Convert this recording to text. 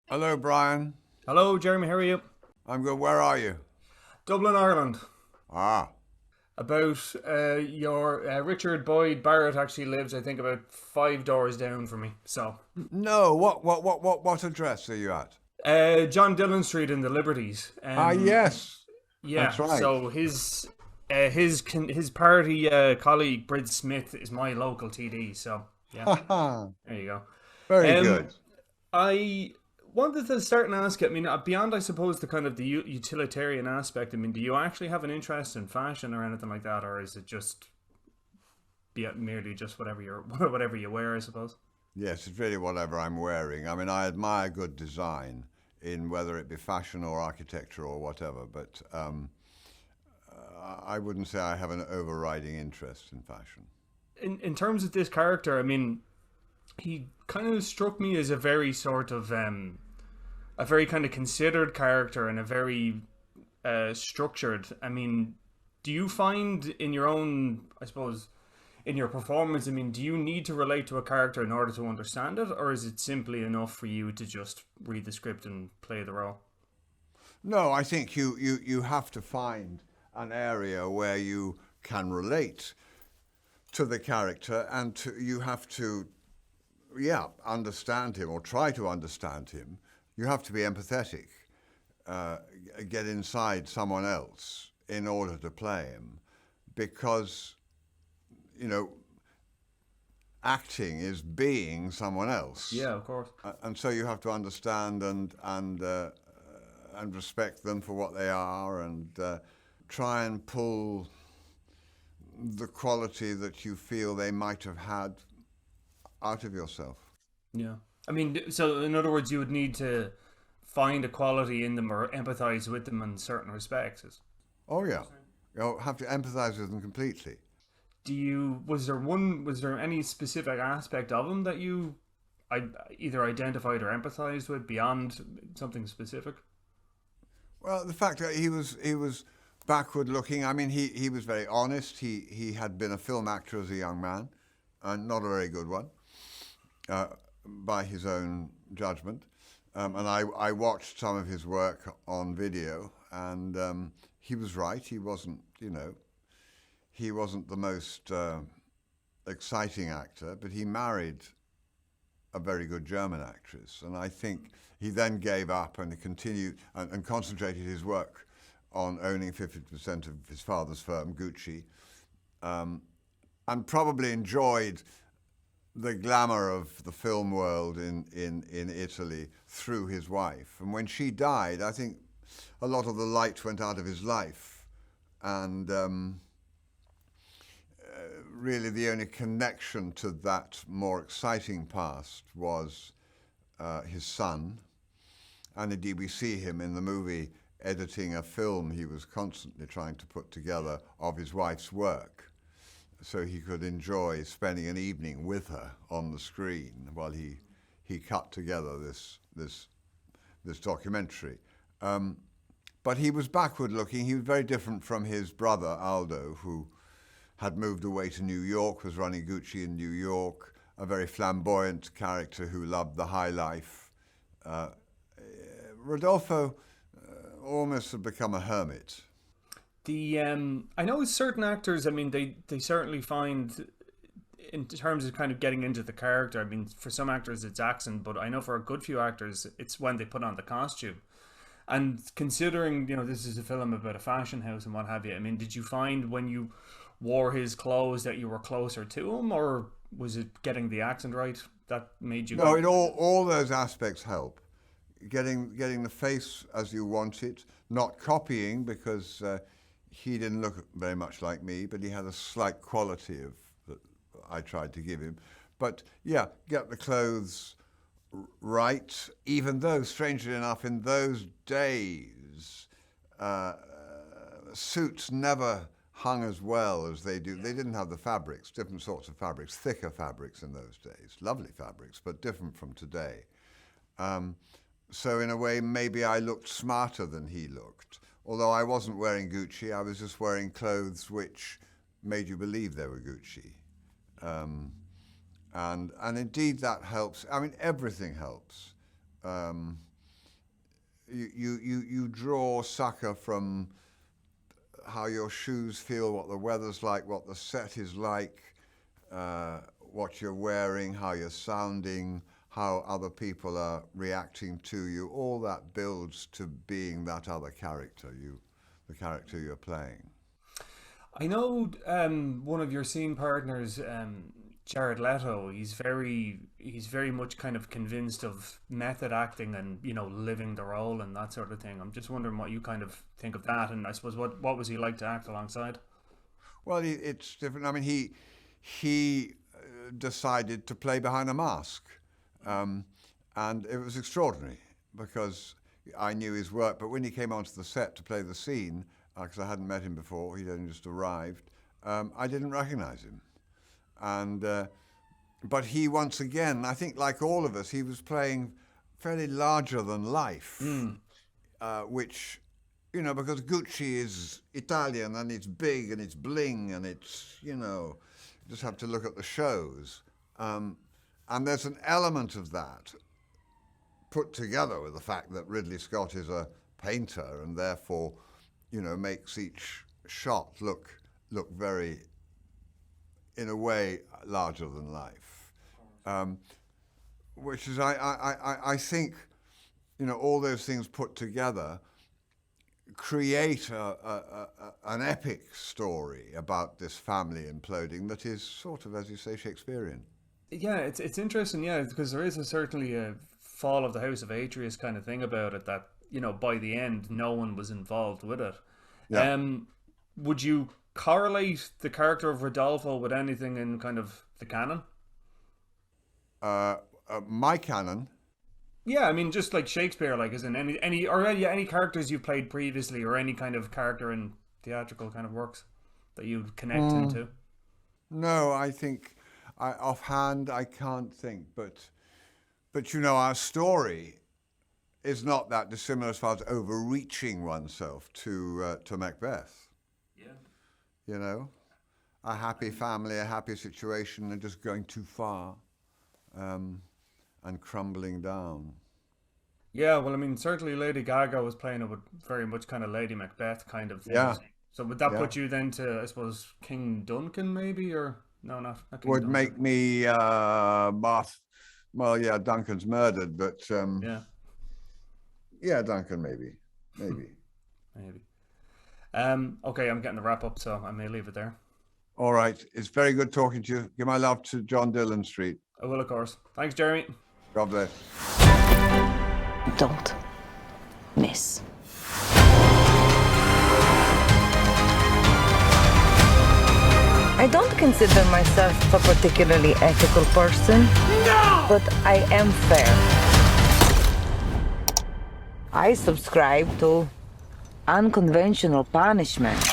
Hello, Brian. Hello, Jeremy. How are you? I'm good. Where are you? Dublin, Ireland. Ah, About your Richard Boyd Barrett actually lives, I think, about 5 doors down from me. So, no. What address are you at? John Dillon Street in the Liberties. Ah, yes, Yeah. that's right. So his party colleague Brid Smith is my local TD. So yeah, Haha. there you go. Very Um, good. I wanted to start and ask. I mean, beyond I suppose the kind of the utilitarian aspect. I mean, do you actually have an interest in fashion or anything like that, or is it just merely just whatever you're whatever you wear? I suppose. Yes, it's really whatever I'm wearing. I mean, I admire good design in whether it be fashion or architecture or whatever, but I wouldn't say I have an overriding interest in fashion. In terms of this character, I mean, he kind of struck me as a very sort of a very kind of considered character and a very structured. I mean, do you find in your own, I suppose, in your performance, I mean, do you need to relate to a character in order to understand it, or is it simply enough for you to just read the script and play the role? No, I think you have to find an area where you can relate to the character and you have to, yeah, understand him or try to understand him. You have to be empathetic, uh, get inside someone else in order to play him because, you know, acting is being someone else. Yeah, of course. And so you have to understand and respect them for what they are and try and pull the quality that you feel they might have had out of yourself. Yeah. I mean, so in other words, you would need to find a quality in them or empathize with them in certain respects. Oh yeah, you have to empathize with them completely. Was there any specific aspect of him that you I either identified or empathized with beyond something specific? Well, the fact that he was backward looking. I mean, he was very honest. He had been a film actor as a young man, and not a very good one, uh, by his own judgment. And I watched some of his work on video, and he was right. He wasn't the most exciting actor, but he married a very good German actress. And I think he then gave up and continued and concentrated his work on owning 50% of his father's firm, Gucci, um, and probably enjoyed the glamour of the film world in Italy through his wife. And when she died, I think a lot of the light went out of his life. And really, the only connection to that more exciting past was his son. And indeed, we see him in the movie editing a film he was constantly trying to put together of his wife's work so he could enjoy spending an evening with her on the screen while he cut together this documentary. Um, but he was backward looking. He was very different from his brother Aldo, who had moved away to New York, was running Gucci in New York, a very flamboyant character who loved the high life. Uh, Rodolfo almost had become a hermit. The I know certain actors. I mean, they certainly find in terms of kind of getting into the character. I mean, for some actors it's accent, but I know for a good few actors it's when they put on the costume. And considering this is a film about a fashion house and what have you. I mean, did you find when you wore his clothes that you were closer to him, or was it getting the accent right that made you No, go? it all those aspects help. Getting the face as you want it, not copying because he didn't look very much like me, but he had a slight quality of that I tried to give him. But yeah, get the clothes right. Even though, strangely enough, in those days, uh, suits never hung as well as they do. They didn't have the fabrics, different sorts of fabrics, thicker fabrics in those days, lovely fabrics, but different from today. Um, so in a way, maybe I looked smarter than he looked. Although I wasn't wearing Gucci, I was just wearing clothes which made you believe they were Gucci. And indeed that helps. I mean, everything helps. Um, you draw sucker from how your shoes feel, what the weather's like, what the set is like, what you're wearing, how you're sounding, how other people are reacting to you. All that builds to being that other character, the character you're playing. I know one of your scene partners, Jared Leto. He's very much kind of convinced of method acting and, you know, living the role and that sort of thing. I'm just wondering what you kind of think of that, and I suppose what was he like to act alongside? Well, it's different. I mean, he decided to play behind a mask, and it was extraordinary because I knew his work. But when he came onto the set to play the scene, because I hadn't met him before, he'd only just arrived, I didn't recognize him. And but he, once again, I think like all of us, he was playing fairly larger than life, which, you know, because Gucci is Italian and it's big and it's bling and it's, you know, you just have to look at the shows. And there's an element of that put together with the fact that Ridley Scott is a painter and therefore, you know, makes each shot look very, in a way, larger than life. Which is, I think, you know, all those things put together create an epic story about this family imploding that is sort of, as you say, Shakespearean. Yeah, it's interesting, yeah, because there is certainly a fall of the House of Atreus kind of thing about it that, you know, by the end, no one was involved with it. Yeah. Would you correlate the character of Rodolfo with anything in kind of the canon? My canon. Yeah, I mean, just like Shakespeare, like, as in any characters you played previously, or any kind of character in theatrical kind of works that you'd connect into. No, I think offhand I can't think, but you know, our story is not that dissimilar as far as overreaching oneself to Macbeth. Yeah. You know, a happy family, a happy situation, and just going too far, and crumbling down. Yeah, well, I mean, certainly Lady Gaga was playing it with very much kind of Lady Macbeth kind of things. Yeah. So would that Yeah. put you then to, I suppose, King Duncan maybe, or no, not King Would Duncan. make me well, yeah, Duncan's murdered, but Yeah, yeah, Duncan maybe. maybe. Okay, I'm getting the wrap up, so I may leave it there. All right, it's very good talking to you. Give my love to John Dillon Street. I will, of course. Thanks, Jeremy. God bless. Don't miss. I don't consider myself a particularly ethical person, but I am fair. I subscribe to unconventional punishment.